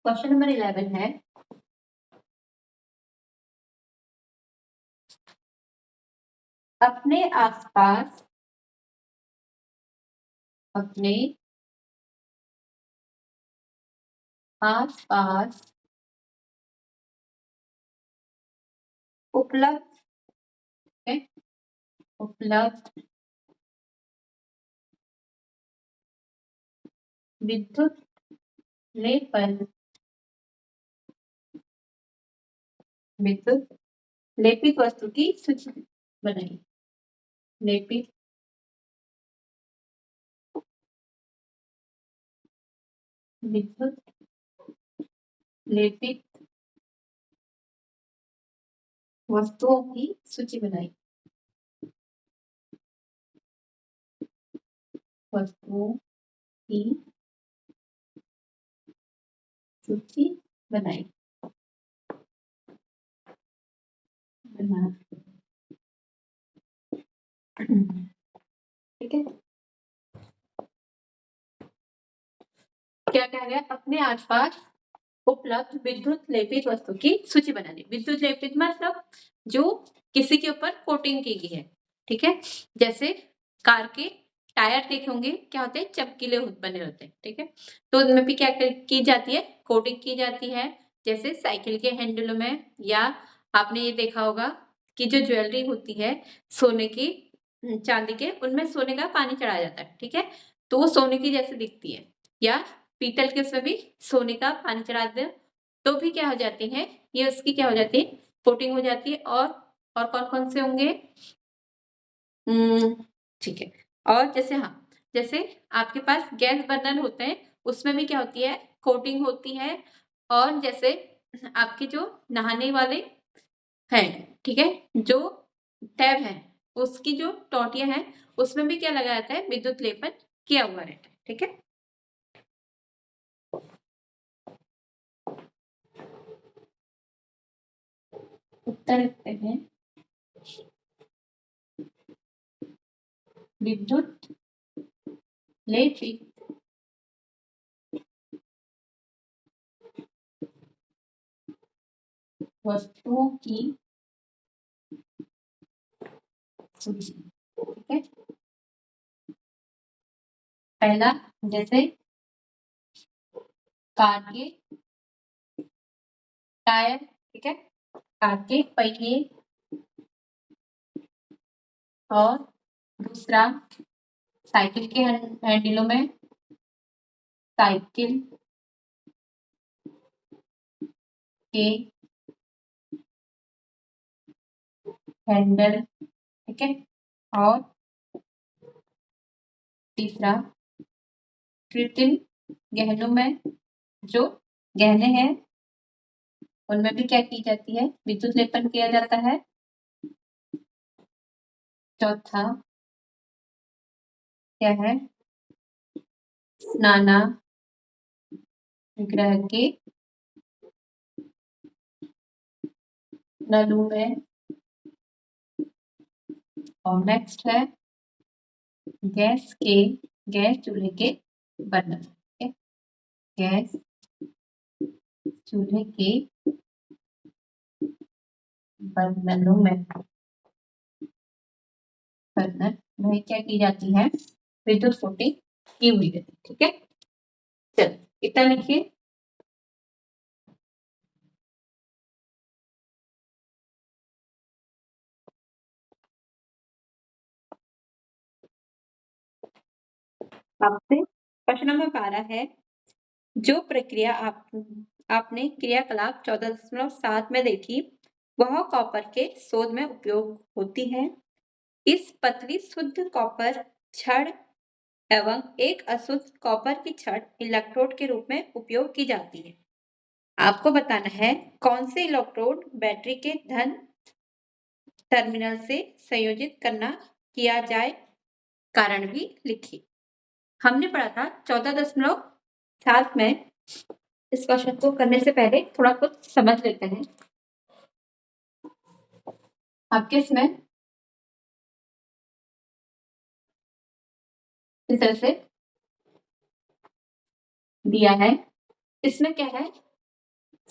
Question number 11 है अपने आसपास उपलब्ध विद्युत लेपित वस्तु की सूची बनाइए। विद्युत लेपित वस्तुओं की सूची बनाइए। वस्तुओं की सूची बनाइए। ठीक है, क्या कहा गया? अपने आसपास उपलब्ध विद्युत लेपित वस्तु की सूची बनानी। विद्युत लेपित मतलब जो किसी के ऊपर कोटिंग की गई है। ठीक है, जैसे कार के टायर देखे होंगे, क्या होते हैं? चमकीले बने होते हैं। ठीक है, तो उनमें भी क्या की जाती है? कोटिंग की जाती है। जैसे साइकिल के हैंडलों में, या आपने ये देखा होगा कि जो ज्वेलरी होती है सोने की, चांदी के, उनमें सोने का पानी चढ़ाया जाता है। ठीक है, तो वो सोने की जैसे दिखती है। या पीतल के उसमें भी सोने का पानी चढ़ा दे तो भी क्या हो जाती है? ये उसकी क्या हो जाती है? कोटिंग हो जाती है। और कौन-कौन से होंगे? ठीक है, और जैसे आपके पास गैस बर्नर होते हैं, उसमें भी क्या होती है? कोटिंग होती है। और जैसे आपके जो नहाने वाले हैं, ठीक है, जो टैब है, उसकी जो टोंटियाँ हैं, उसमें भी क्या लगाया जाता है? विद्युत लेपन किया हुआ रहता है। ठीक है, उत्तर लिखते हैं। विद्युत लेपित वस्तुओं की सूची। ठीक है, पहला जैसे कार के टायर, ठीक है, कार के पहिए, और दूसरा साइकिल के हैंडलों में साइकिल के हैंडल। ठीक है, और तीसरा कृत्रिम गहनों में जो गहने हैं उनमें भी क्या की जाती है? विद्युत लेपन किया जाता है। चौथा क्या है? स्नाना ग्रह के नलों में। और नेक्स्ट है गैस चूल्हे के बर्नर। गैस चूल्हे के बर्नरों में क्या की जाती है? विद्युत कोटिंग की हुई है। ठीक है, चलो इतना लिखिए। आपसे प्रश्न नंबर 12 है, जो प्रक्रिया आपने क्रियाकलाप 14.7 में देखी, वह कॉपर के शोध में उपयोग होती है। इस पतली शुद्ध कॉपर छड़ एवं एक अशुद्ध कॉपर की छड़ इलेक्ट्रोड के रूप में उपयोग की जाती है। आपको बताना है कौन से इलेक्ट्रोड बैटरी के धन टर्मिनल से संयोजित किया जाए। कारण भी लिखिए। हमने पढ़ा था 14.7 में। इस क्वेश्चन को करने से पहले थोड़ा कुछ समझ लेते हैं। आपके इसमें इस तरह से दिया है। इसमें क्या है?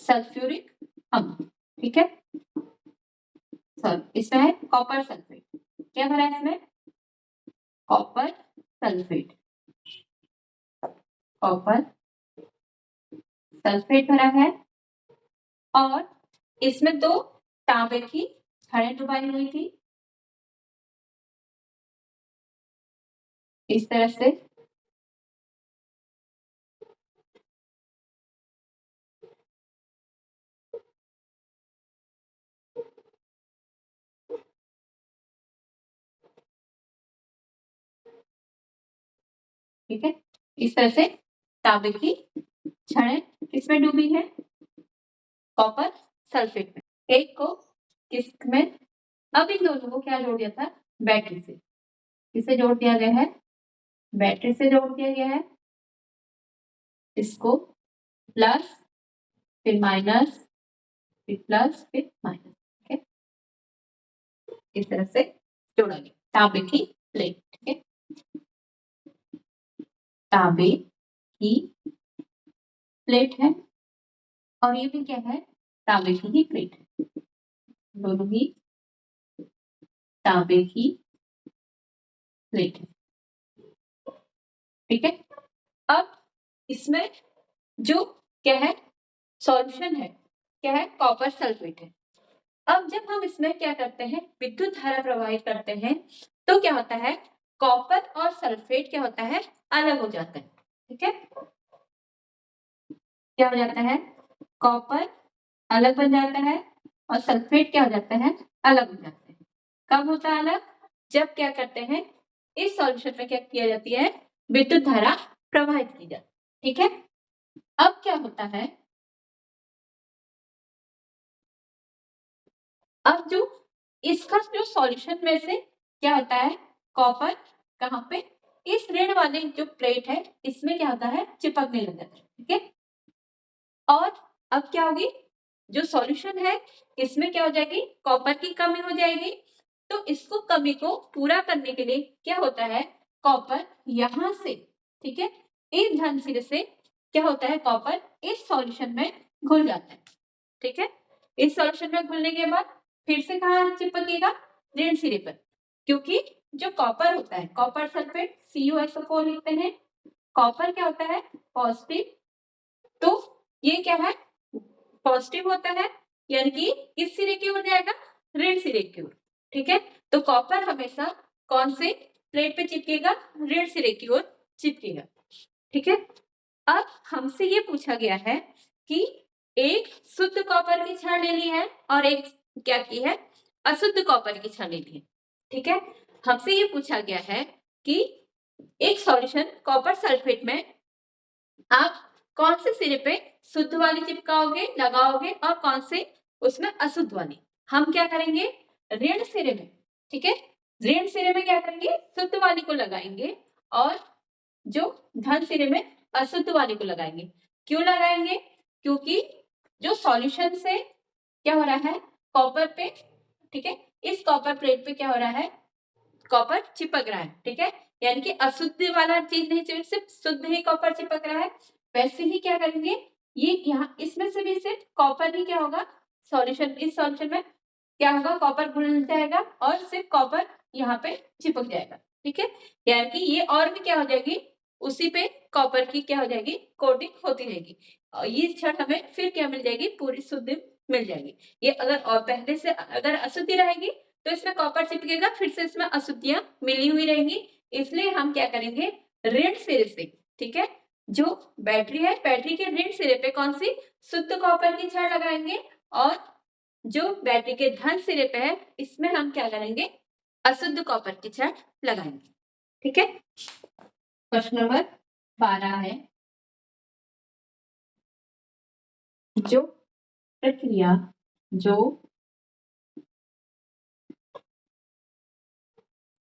सल्फ्यूरिक अम्ल, ठीक है। इसमें है कॉपर सल्फेट, क्या भरा है इसमें, कॉपर सल्फेट, कॉपर सल्फेट भरा है। और इसमें तो तांबे की छड़ें डुबाई हुई थी, इस तरह से। ठीक है, इस तरह से तांबे की छड़ें किसमें डूबी है, कॉपर सल्फेट में। एक को किसमें, अब इन दोनों को क्या जोड़ दिया था, बैटरी से। किसे जोड़ दिया गया है, बैटरी से जोड़ दिया गया है। इसको प्लस फिर माइनस फिर प्लस फिर माइनस, ठीक है, इस तरह से जोड़ा गया। तांबे की प्लेट, ठीक है, तांबे की प्लेट है और ये भी क्या है, तांबे की ही प्लेट है, दोनों ही तांबे की प्लेट है, ठीक है। अब इसमें जो क्या है, सॉल्यूशन है, क्या है, कॉपर सल्फेट है। अब जब हम इसमें क्या करते हैं, विद्युत धारा प्रवाहित करते हैं, तो क्या होता है, कॉपर और सल्फेट क्या होता है, अलग हो जाता है, ठीक है। क्या हो जाता है, कॉपर अलग बन जाता है और सल्फेट क्या हो जाता है, अलग हो जाता है। कब होता है अलग, जब क्या करते हैं, इस सॉल्यूशन में क्या किया जाती है, विद्युत धारा प्रवाहित की जाती है, ठीक है। अब क्या होता है, अब जो इसका जो सॉल्यूशन में से क्या होता है, कॉपर कहाँ पे, इस ऋण वाले जो प्लेट है इसमें क्या होता है, चिपकने लग जाता है, ठीक है। और अब क्या होगी, जो सॉल्यूशन है इसमें क्या हो जाएगी, कॉपर की कमी हो जाएगी। तो इसको कमी को पूरा करने के लिए क्या होता है, कॉपर यहां से, ठीक है, इस धन सिरे से क्या होता है, कॉपर इस सॉल्यूशन में घुल जाता है, ठीक है। इस सॉल्यूशन में घुलने के बाद फिर से कहाँ चिपकेगा, ऋण सिरे पर, क्योंकि जो कॉपर होता है, कॉपर सल्फेट CuSO4 लिखते हैं, कॉपर क्या होता है, पॉजिटिव, तो ये क्या है, पॉजिटिव होता है, यानी कि किस सिरे की ओर जाएगा, ऋण सिरे की ओर, ठीक है। तो कॉपर हमेशा कौन से प्लेट पे चिपकेगा, ऋण सिरे की ओर चिपकेगा, ठीक है। अब हमसे ये पूछा गया है कि एक शुद्ध कॉपर की छड़ ले ली है और एक क्या की है, अशुद्ध कॉपर की छड़ ले ली है, ठीक है। हमसे ये पूछा गया है कि एक सॉल्यूशन कॉपर सल्फेट में आप कौन से सिरे पे शुद्ध वाली चिपकाओगे, लगाओगे, और कौन से उसमें अशुद्ध वाली। हम क्या करेंगे, ऋण सिरे में, ठीक है, ऋण सिरे में क्या करेंगे, शुद्ध वाली को लगाएंगे और जो धन सिरे में अशुद्ध वाले को लगाएंगे। क्यों लगाएंगे, क्योंकि जो सॉल्यूशन से क्या हो रहा है, कॉपर पे, ठीक है, इस कॉपर प्लेट पे क्या हो रहा है, कॉपर चिपक रहा है, ठीक है, यानी कि अशुद्ध वाला चीज नहीं चिपक, सिर्फ शुद्ध ही कॉपर चिपक रहा है। वैसे ही क्या करेंगे, ये यहाँ इसमें से भी सिर्फ कॉपर ही क्या होगा, सॉल्यूशन, इस सॉल्यूशन में क्या होगा, कॉपर घुल जाएगा और सिर्फ कॉपर यहाँ पे चिपक जाएगा, ठीक है। यानी कि ये और भी क्या हो जाएगी, उसी पे कॉपर की क्या हो जाएगी, कोटिंग होती रहेगी और ये छड़ हमें फिर क्या मिल जाएगी, पूरी शुद्ध मिल जाएगी। ये अगर और पहले से अगर अशुद्धि रहेगी तो इसमें कॉपर चिपकेगा, फिर से इसमें अशुद्धियां मिली हुई रहेंगी। इसलिए हम क्या करेंगे, ऋण सिरे से, ठीक है, जो बैटरी है, बैटरी के ऋण सिरे पे कौन सी, शुद्ध कॉपर की छड़ लगाएंगे और जो बैटरी के धन सिरे पे है इसमें हम क्या करेंगे, अशुद्ध कॉपर की छड़ लगाएंगे, ठीक है। प्रश्न नंबर 12 है, जो प्रक्रिया जो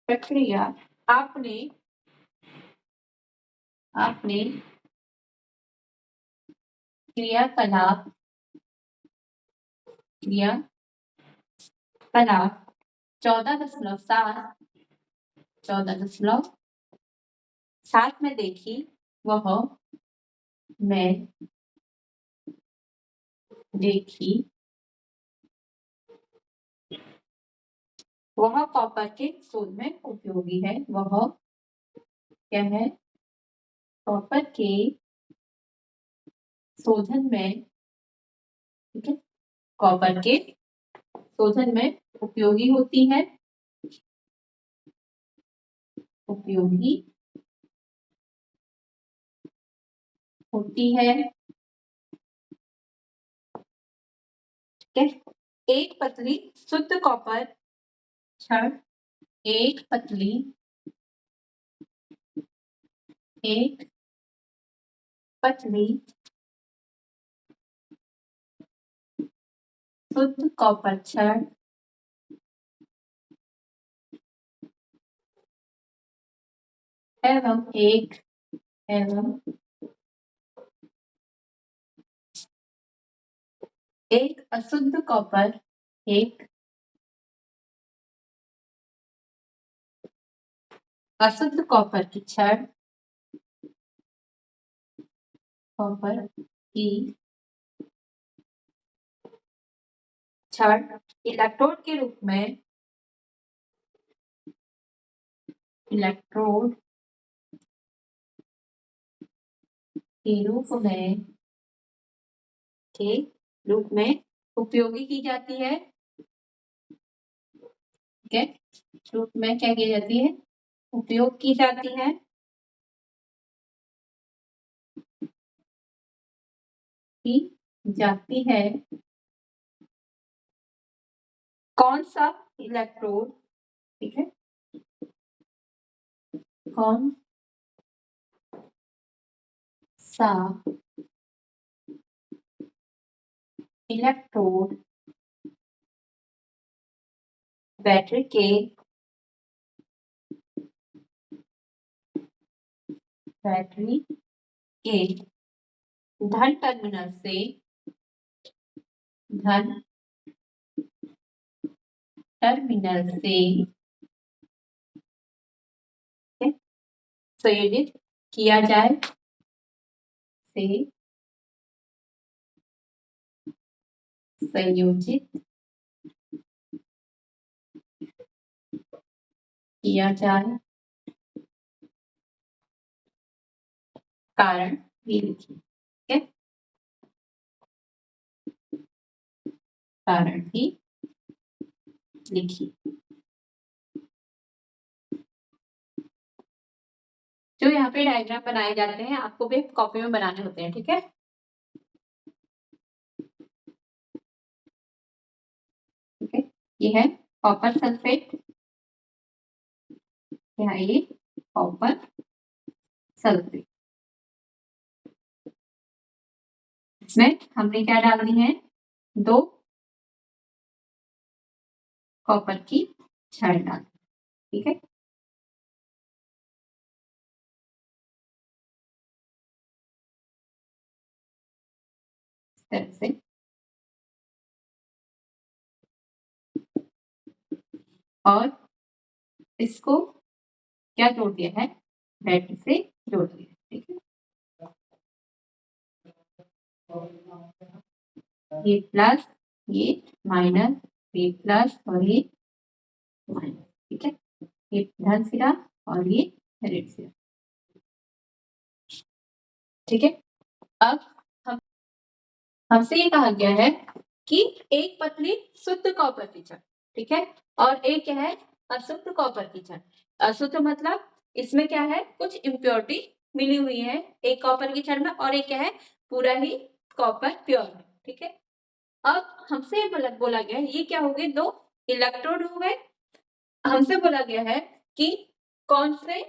प्रक्रिया आपने आपने क्रियाकलाप क्रियाकलाप 14.7 में देखी, वह मैं देखी वह कॉपर के शोध में उपयोगी है। वह क्या है? कॉपर के शोधन में, ठीक है, कॉपर के शोधन में उपयोगी होती है। उपयोगी होती है, ठीक है। एक पतली शुद्ध कॉपर छड़, एक पतली, एक पतली शुद्ध कॉपर छड़ एवं एक अशुद्ध कॉपर, एक अशुद्ध कॉपर की छड़, कॉपर की छड़ इलेक्ट्रोड के रूप में, इलेक्ट्रोड के रूप में उपयोगी की जाती है। ठीक है, रूप में क्या की जाती है? उपयोग की जाती है। की जाती है। कौन सा इलेक्ट्रोड, ठीक है, कौन सा इलेक्ट्रोड बैटरी के धन टर्मिनल से संयोजित किया जाए, संयोजित किया जाए, कारण भी लिखिए। ठीक है, कारण भी लिखिए। जो यहाँ पे डायग्राम बनाए जाते हैं आपको भी कॉपी में बनाने होते हैं। ठीक है, ठीक है, ये है कॉपर सल्फेट, यहाँ ये कॉपर सल्फेट। इसमें हमने क्या डाल दी है? 2 कॉपर की छड़ डाल। ठीक है, इस तरह से और इसको क्या जोड़ दिया है? बैटरी से जोड़ दिया। ठीक है, ये प्लस, ये माइनस, ये प्लस और ये माइनस। ठीक है, ये धन सिरा और ये ऋण सिरा। ठीक है, अब हम हमसे ये कहा गया है कि एक पतली शुद्ध कॉपर की छड़, ठीक है, और एक क्या है? अशुद्ध कॉपर की छड़। अशुद्ध मतलब इसमें क्या है? कुछ इम्प्योरिटी मिली हुई है एक कॉपर की छड़ में, और एक क्या है? पूरा ही कॉपर प्योर है। ठीक है, अब हमसे बोला गया है ये क्या हो गए? 2 इलेक्ट्रोड हो गए। हमसे बोला गया है कि कौन से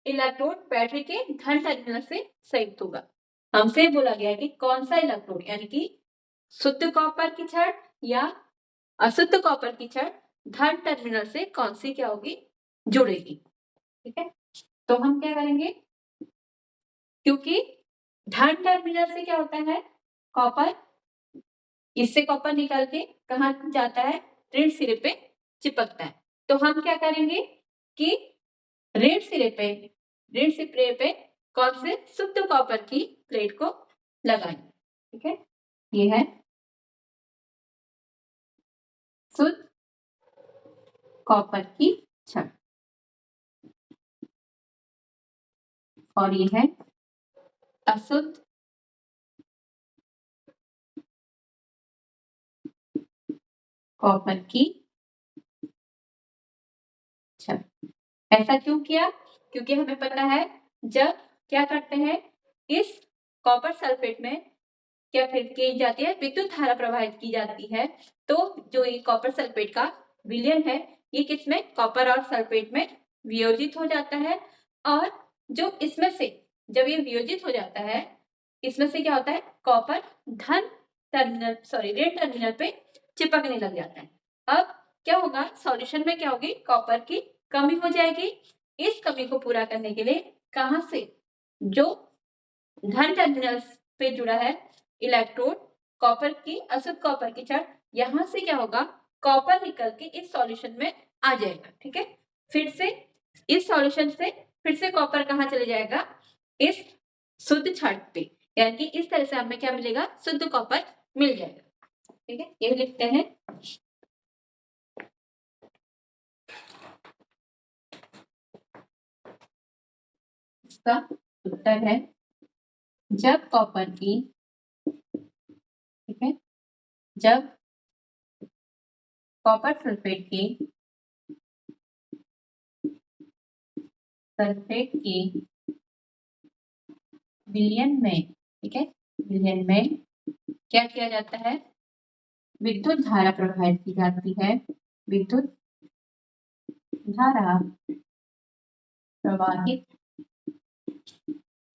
इलेक्ट्रोड बैटरी के धन टर्मिनल से संयुक्त होगा। हमसे बोला गया है कि कौन सा इलेक्ट्रोड, यानी कि शुद्ध कॉपर की छड़ या अशुद्ध कॉपर की छड़ धन टर्मिनल से कौन सी क्या होगी? जुड़ेगी। ठीक है, तो हम क्या करेंगे? क्योंकि धन टर्मिनल से क्या होता है? कॉपर, इससे कॉपर निकल के कहाँ जाता है? ऋण सिरे पे चिपकता है। तो हम क्या करेंगे कि ऋण सिरे पे कौन से? शुद्ध कॉपर की प्लेट को लगाएंगे। ठीक है, ये है शुद्ध कॉपर की छड़, और ये है अशुद्ध कॉपर की छड़। ऐसा क्यों किया? क्योंकि हमें पता है जब क्या करते हैं, इस कॉपर सल्फेट में क्या फिर की जाती है, विद्युत धारा प्रवाहित की जाती है। तो जो ये कॉपर सल्फेट का विलयन है, ये किसमें, कॉपर और सल्फेट में वियोजित हो जाता है। और जो इसमें से जब ये वियोजित हो जाता है, इसमें से क्या होता है, कॉपर ऋण टर्मिनल पे चिपकने लग जाता है। अब क्या होगा, सॉल्यूशन में क्या होगी, कॉपर की कमी हो जाएगी। इस कमी को पूरा करने के लिए कहां से, जो धन टर्मिनल पे जुड़ा है इलेक्ट्रोड, कॉपर की अशुद्ध कॉपर की छड़, यहां से क्या होगा, कॉपर निकल के इस सॉल्यूशन में आ जाएगा। ठीक है, फिर से इस सॉल्यूशन से फिर से कॉपर कहां चले जाएगा, इस शुद्ध छड़ पे, यानी कि इस तरह से हमें क्या मिलेगा, शुद्ध कॉपर मिल जाएगा। ठीक है, ये लिखते हैं। इसका उत्तर है जब कॉपर की, ठीक है, जब कॉपर सल्फेट की विलयन में, ठीक है, विलयन में क्या किया जाता है, विद्युत धारा प्रवाहित की जाती है, विद्युत धारा प्रवाहित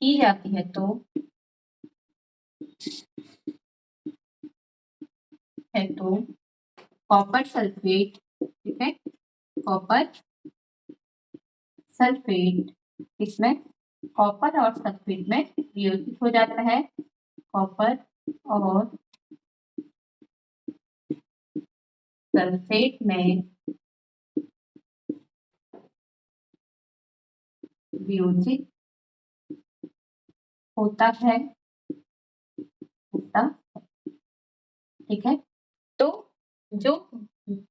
की जाती है, तो कॉपर सल्फेट, ठीक है, कॉपर सल्फेट, इसमें कॉपर और सल्फेट में वियोजित हो जाता है, कॉपर और सल्फेट में वियोजित होता है, ठीक है। तो जो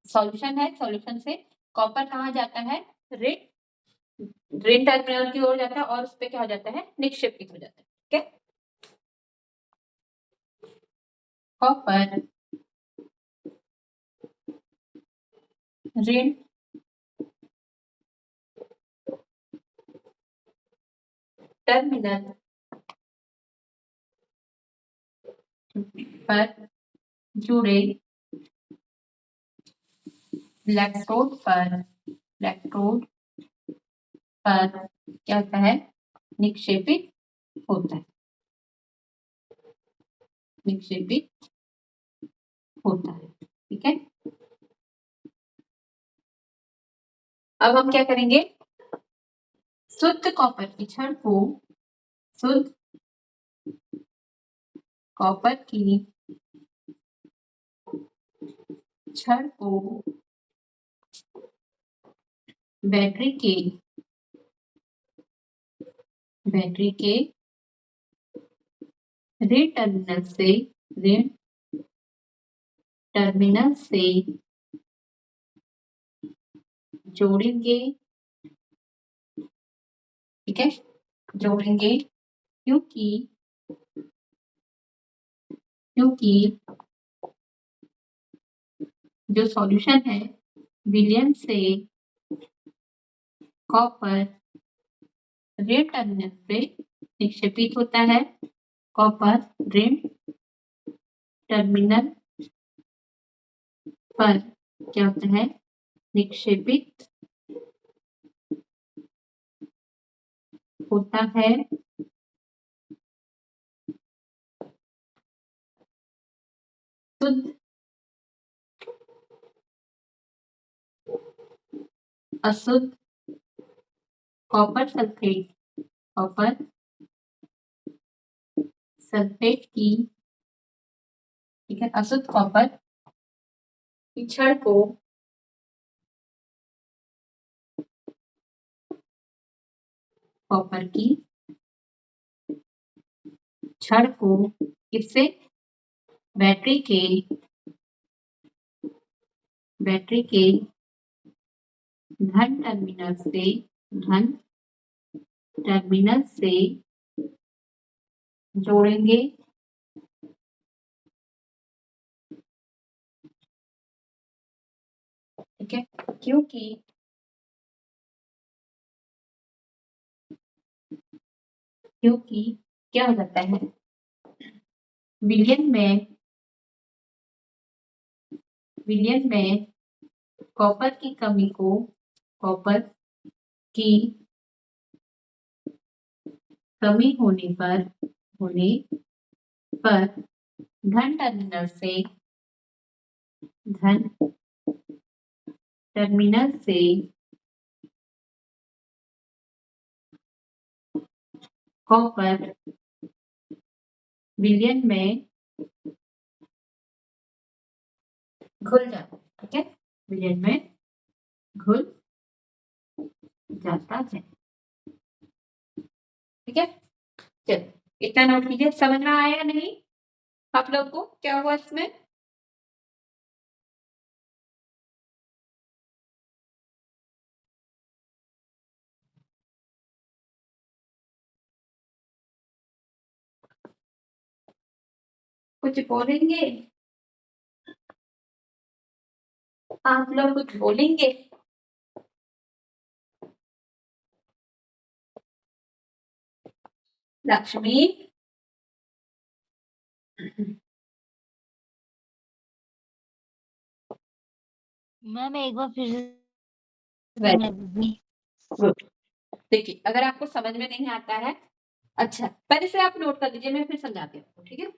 सॉल्यूशन है, सॉल्यूशन से कॉपर कहाँ जाता है, ऋण टर्मिनल की ओर जाता है, और उस पे क्या हो जाता है, निक्षेपित हो जाता है। ठीक है, कॉपर ऋण टर्मिनल पर जुड़े इलेक्ट्रोड पर क्या होता है, निक्षेपित होता है, निक्षेपित होता है। ठीक है, अब हम क्या करेंगे, शुद्ध कॉपर की छड़ को, शुद्ध कॉपर की छड़ को बैटरी के ऋण टर्मिनल से जोड़ेंगे, ठीक है, जोड़ेंगे, क्योंकि जो सॉल्यूशन है, विलयन से कॉपर ऋण टर्मिनल पे निक्षेपित होता है, कॉपर ऋण टर्मिनल पर क्या होता है, निक्षेपित होता है, शुद्ध अशुद्ध कॉपर सल्फेट की, ठीक है, अशुद्ध कॉपर की छड़ को कॉपर की छड़ को किससे, बैटरी के बैटरी के धन टर्मिनल से जोड़ेंगे ठीक है, क्योंकि क्या हो जाता है विलयन में कॉपर की कमी होने पर धन टर्मिनल से कॉपर विलयन में घुल जाता है ठीक है, विलयन में घुल जाता है ठीक है। चलो इतना नोट कीजिए, समझ में आया नहीं आप लोग को क्या हुआ इसमें? कुछ बोलेंगे आप लोग, कुछ बोलेंगे? लक्ष्मी मैम एक बार फिर गुड। देखिए अगर आपको समझ में नहीं आता है, अच्छा पहले से आप नोट कर लीजिए, मैं फिर समझाती हूँ ठीक है।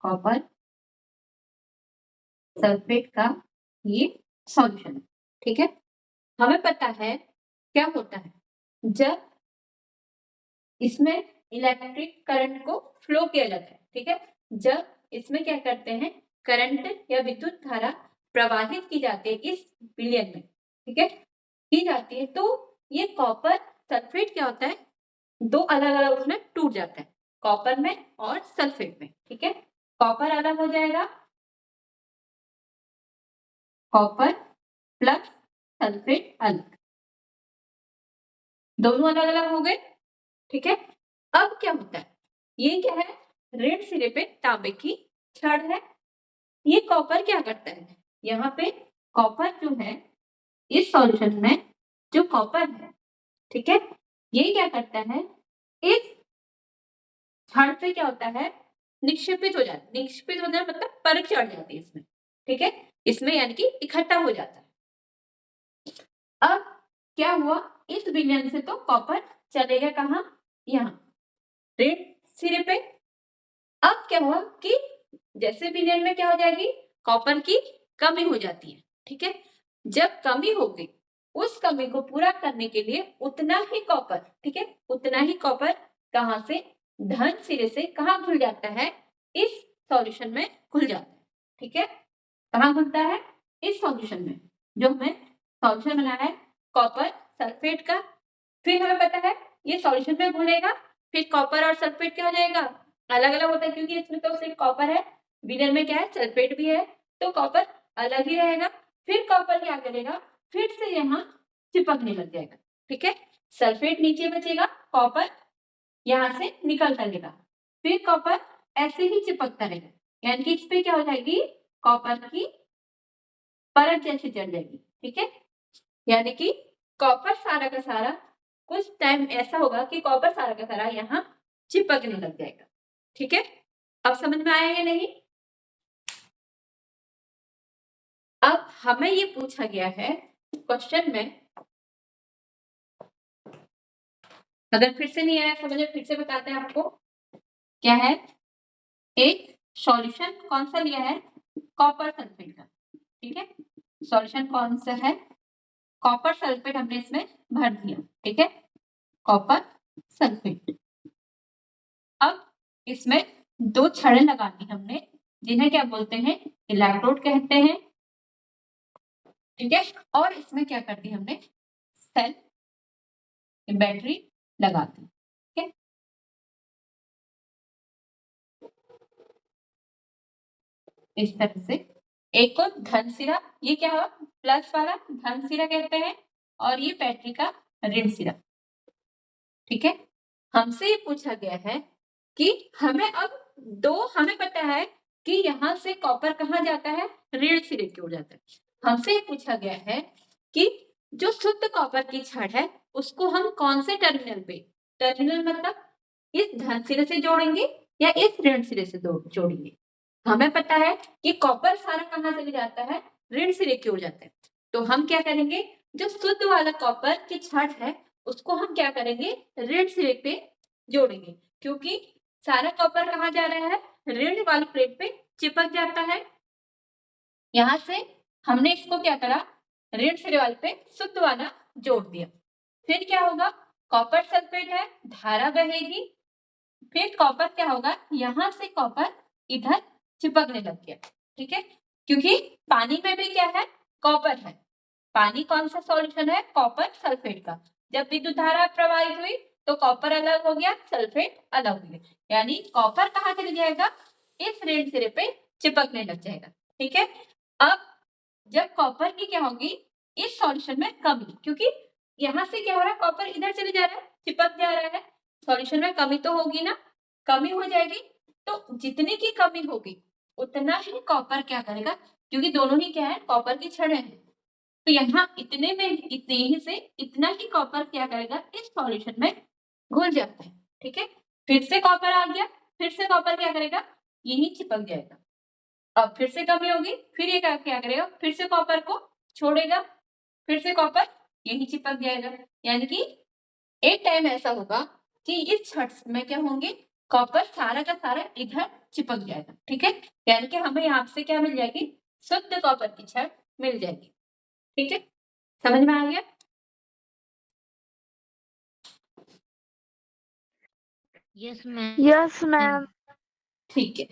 कॉपर सल्फेट का ये सॉल्यूशन है ठीक है। हमें पता है क्या होता है जब इसमें इलेक्ट्रिक करंट को फ्लो किया जाता है ठीक है। जब इसमें क्या करते हैं, करंट या विद्युत धारा प्रवाहित की जाती है इस विलयन में ठीक है, की जाती है, तो ये कॉपर सल्फेट क्या होता है, दो अलग अलग उसमें टूट जाता है, कॉपर में और सल्फेट में ठीक है। कॉपर अलग हो जाएगा, कॉपर प्लस सल्फेट अलग, दोनों अलग अलग हो गए ठीक है। अब क्या होता है, ये क्या है, ऋण सिरे पे तांबे की छड़ है। ये कॉपर क्या करता है, यहाँ पे कॉपर जो है इस सॉल्यूशन में जो कॉपर है ठीक है, ये क्या करता है, इस छड़ पे क्या होता है, निक्षेपित हो जाता है। निक्षेपित होना मतलब परत चढ़ जाती है इसमें ठीक है, इसमें यानी कि इकट्ठा हो जाता है। अब क्या हुआ, इस विलयन से तो कॉपर चलेगा कहाँ, यहाँ ऋण सिरे पे। अब क्या हुआ कि जैसे विलयन में क्या हो जाएगी, कॉपर की कमी हो जाती है ठीक है। जब कमी होगी, उस कमी को पूरा करने के लिए उतना ही कॉपर ठीक है, उतना ही कॉपर कहाँ से, धन सिरे से कहाँ घुल जाता है, इस सॉल्यूशन में घुल जाता है ठीक है। कहाँ घुलता है, इस सॉल्यूशन में, जो हमें सॉल्यूशन बना है कॉपर सल्फेट का। फिर हमें पता है ये सॉल्यूशन में घुलेगा, फिर कॉपर और सल्फेट क्या हो जाएगा, अलग अलग होता है, क्योंकि इसमें तो सिर्फ कॉपर है, विनर में क्या है, सल्फेट भी है, तो कॉपर अलग ही रहेगा। फिर कॉपर क्या करेगा, फिर से यहाँ चिपकने लग जाएगा ठीक है। सल्फेट नीचे बचेगा, कॉपर यहाँ से निकलता रहेगा, फिर कॉपर ऐसे ही चिपकता रहेगा, यानी कि इस पे क्या हो जाएगी, कॉपर की परत जैसी चढ़ जाएगी ठीक है। यानी कि कॉपर सारा का सारा कुछ टाइम ऐसा होगा कि कॉपर सारा का सारा यहाँ चिपकने लग जाएगा ठीक है। अब समझ में आया या नहीं? अब हमें ये पूछा गया है क्वेश्चन में, अगर फिर से नहीं आया समझे, फिर से बताते हैं आपको क्या है। एक सॉल्यूशन कौन सा लिया है, कॉपर सल्फेट का ठीक है। सॉल्यूशन कौन सा है, कॉपर सल्फेट हमने इसमें भर दिया ठीक है, कॉपर सल्फेट। अब इसमें दो छड़ें लगानी हमने, जिन्हें क्या बोलते हैं, इलेक्ट्रोड कहते हैं ठीक है। और इसमें क्या कर दी हमने, सेल बैटरी लगा दी ठीक है। इस तरह से। एक को धन सिरा, ये क्या हुआ, प्लस वाला धन सिरा कहते हैं, और ये बैटरी का ऋण सिरा। ठीक है, हमसे ये पूछा गया है कि हमें अब हमें पता है कि यहाँ से कॉपर कहाँ जाता है, ऋण सिरे की ओर जाता है। हमसे ये पूछा गया है कि जो शुद्ध कॉपर की छड़ है उसको हम कौन से टर्मिनल पे, टर्मिनल मतलब इस धन सिरे से जोड़ेंगे या इस ऋण सिरे से जोड़ेंगे। हमें पता है कि कॉपर सारा कहाँ चले जाता है, ऋण सिरे की ओर जाता है। तो हम क्या करेंगे, जो शुद्ध वाला कॉपर की छड़ है उसको हम क्या करेंगे, ऋण सिरे पे जोड़ेंगे, क्योंकि सारा कॉपर कहाँ जा रहा है, ऋण वाली प्लेट पे चिपक जाता है। यहाँ से हमने इसको क्या करा, ऋण सिरे वाले पे शुद्ध वाला जोड़ दिया। फिर क्या होगा, कॉपर सल्फेट है, धारा बहेगी, फिर कॉपर क्या होगा, यहाँ से कॉपर इधर चिपकने लग गया। ठीक है, क्योंकि पानी में भी क्या है, कॉपर है। पानी कौन सा सॉल्यूशन है, कॉपर सल्फेट का। जब विद्युत धारा प्रवाहित हुई तो कॉपर अलग हो गया, सल्फेट अलग हो गया, यानी कॉपर कहाँ चले जाएगा, इस ऋण सिरे पे चिपकने लग जाएगा। ठीक है, अब जब कॉपर की क्या होगी, इस सॉल्यूशन में कमी, क्योंकि यहाँ से क्या हो रहा है, कॉपर इधर चले जा रहा है, चिपक जा रहा है, सॉल्यूशन में कमी तो होगी ना, कमी हो जाएगी। तो जितनी की कमी होगी उतना ही कॉपर क्या करेगा, क्योंकि दोनों ही क्या है, कॉपर की छड़ें हैं, तो यहाँ इतने में इतने ही से इतना ही कॉपर क्या करेगा, इस सॉल्यूशन में घुल जाता है। ठीक है, फिर से कॉपर आ गया, फिर से कॉपर क्या करेगा, यही चिपक जाएगा। अब फिर से कमी होगी, फिर ये क्या करेगा, फिर से कॉपर को छोड़ेगा, फिर से कॉपर यही चिपक जाएगा। यानी कि एक टाइम ऐसा होगा कि इस छड़ में क्या होंगे, कॉपर सारा का सारा इधर चिपक जाएगा। ठीक है, यानी कि हमें यहाँ से क्या मिल जाएगी, शुद्ध कॉपर की छड़ मिल जाएगी। ठीक है, समझ में आ गया। Yes ma'am. Yes ma'am. ठीक है,